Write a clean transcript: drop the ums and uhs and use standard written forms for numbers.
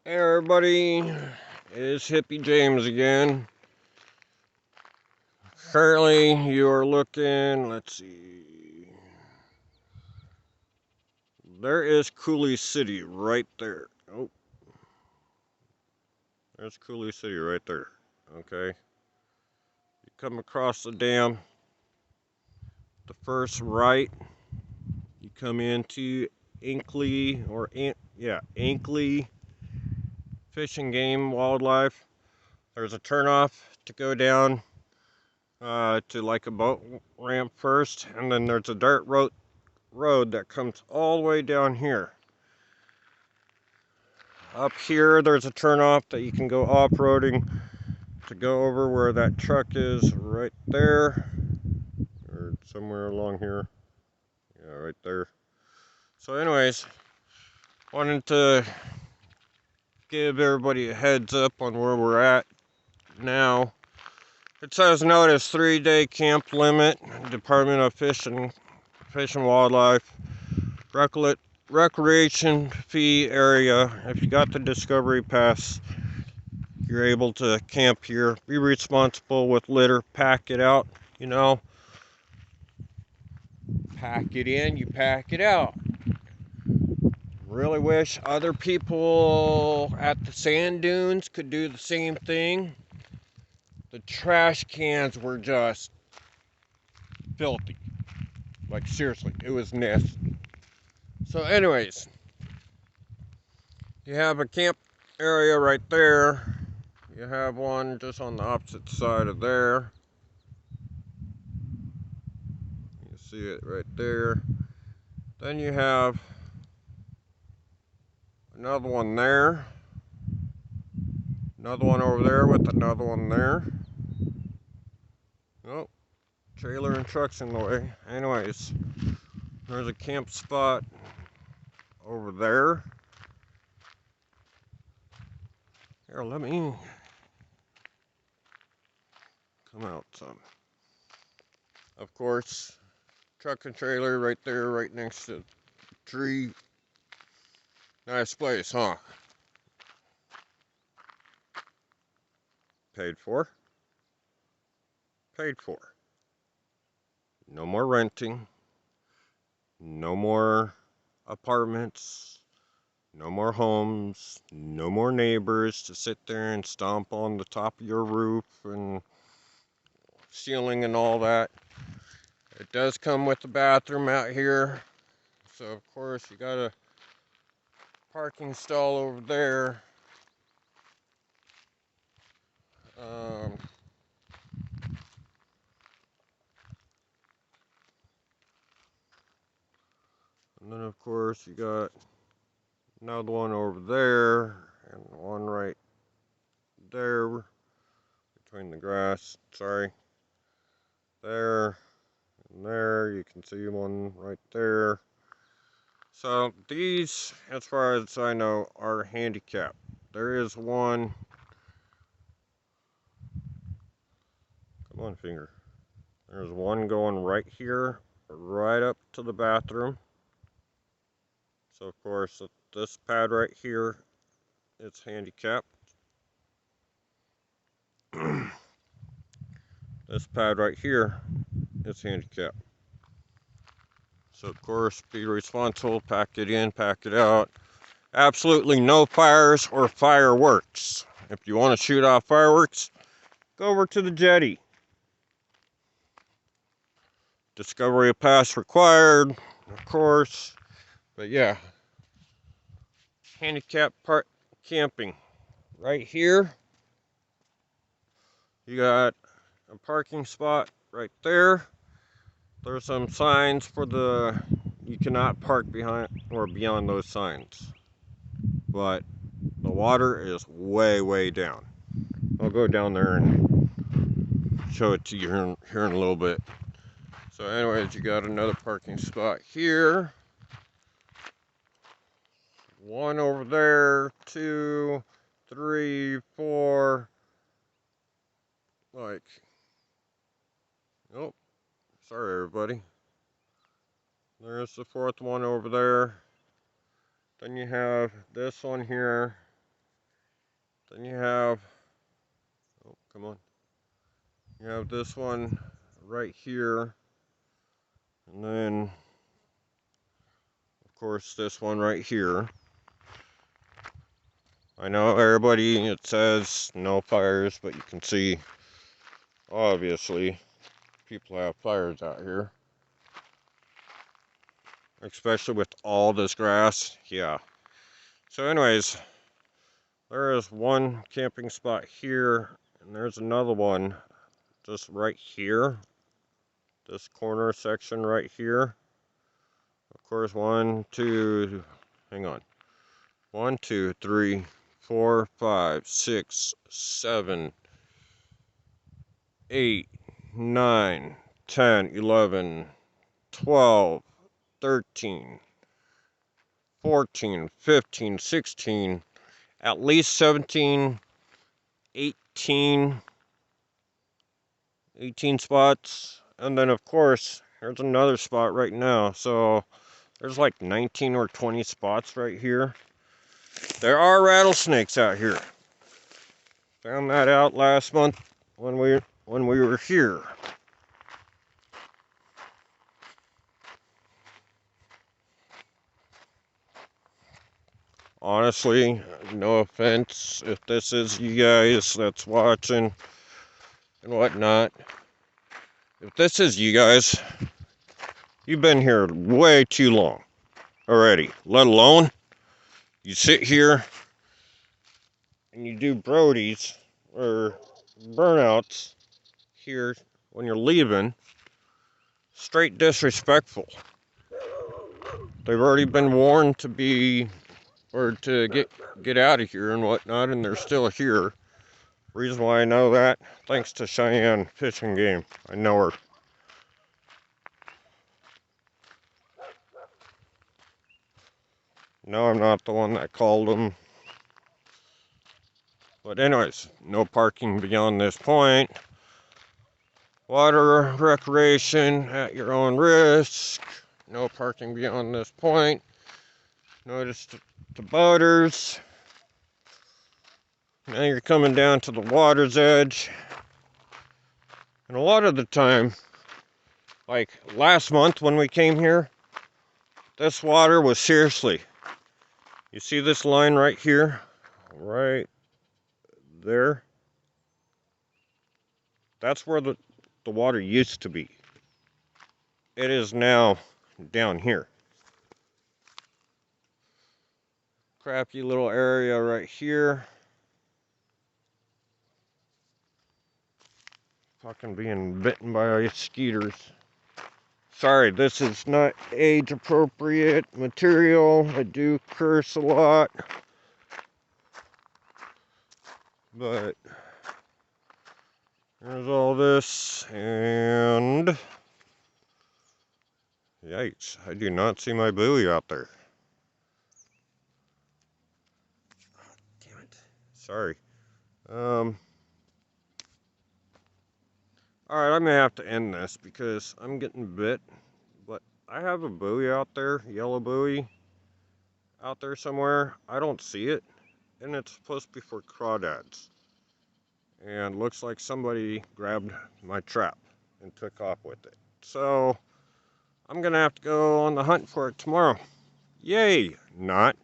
Hey everybody, it's Hippie James again. Currently you are looking, let's see, there is Coulee City right there. Oh, there's Coulee City right there, okay. You come across the dam, the first right, you come into Inkley, Inkley Fish and Game Wildlife. There's a turnoff to go down to like a boat ramp first, and then there's a dirt road that comes all the way down here. Up here, there's a turnoff that you can go off-roading to go over where that truck is right there, or somewhere along here. Yeah, right there. So anyways, wanted to give everybody a heads up on where we're at now. It says notice 3-day camp limit, Department of Fish and Wildlife, recreation fee area. If you got the Discovery Pass, you're able to camp here. Be responsible with litter. Pack it out, you know. Pack it in, you pack it out. Really wish other people at the sand dunes could do the same thing. The trash cans were just filthy. Like seriously, it was nasty. So anyways, you have a camp area right there. You have one just on the opposite side of there. You see it right there. Then you have another one there. Another one over there with another one there. Oh, trailer and trucks in the way. Anyways, there's a camp spot over there. Here, let me come out some. Of course, truck and trailer right there, right next to the tree. Nice place, huh? Paid for. Paid for. No more renting. No more apartments. No more homes. No more neighbors to sit there and stomp on the top of your roof and ceiling and all that. It does come with a bathroom out here. So of course you got a parking stall over there. And then of course you got another one over there and one right there between the grass. Sorry. There and there. You can see one right there. So these, as far as I know, are handicapped. There is one. Come on, finger. There's one going right here, right up to the bathroom. So of course, this pad right here, it's handicapped. This pad right here, it's handicapped. So of course, be responsible, pack it in, pack it out. Absolutely no fires or fireworks. If you want to shoot off fireworks, go over to the jetty. Discovery Pass required, of course. But yeah, handicap park camping. Right here, you got a parking spot right there. There's some signs for you cannot park behind or beyond those signs. But the water is way, way down. I'll go down there and show it to you here in a little bit. So anyways, you got another parking spot here. One over there, 2, 3, 4. Like, oh, sorry everybody. There's the fourth one over there. Then you have this one here. Then you have, oh, come on. You have this one right here. And then, of course, this one right here. I know everybody, it says no fires, but you can see, obviously, people have fires out here. Especially with all this grass, yeah. So anyways, there is one camping spot here, and there's another one just right here. This corner section right here. Of course, 1, 2, hang on. 1, 2, 3, 4, 5, 6, 7, 8, 9, 10, 11, 12, 13, 14, 15, 16, at least 17, 18 spots. And then, of course, there's another spot right now. So there's like 19 or 20 spots right here. There are rattlesnakes out here. Found that out last month when we were here. Honestly, no offense if this is you guys that's watching and whatnot. If this is you guys, you've been here way too long already. Let alone you sit here and you do brodies or burnouts here when you're leaving. Straight disrespectful. They've already been warned to be, or to get out of here and whatnot, and they're still here. Reason why I know that, thanks to Cheyenne Fish and Game. I know her. No, I'm not the one that called them. But anyways, no parking beyond this point. Water recreation at your own risk. No parking beyond this point. Notice the boaters. Now you're coming down to the water's edge. And a lot of the time, like last month when we came here, this water was seriously, you see this line right here, right there? That's where the water used to be. It is now down here. Crappy little area right here. Fucking being bitten by mosquitoes. Sorry, this is not age appropriate material. I do curse a lot. But there's all this, and yikes, I do not see my buoy out there. Oh, damn it. Sorry. Alright, I'm gonna have to end this because I'm getting bit. But I have a buoy out there, yellow buoy, out there somewhere. I don't see it, and it's supposed to be for crawdads. And looks like somebody grabbed my trap and took off with it. So I'm gonna have to go on the hunt for it tomorrow. Yay! Not.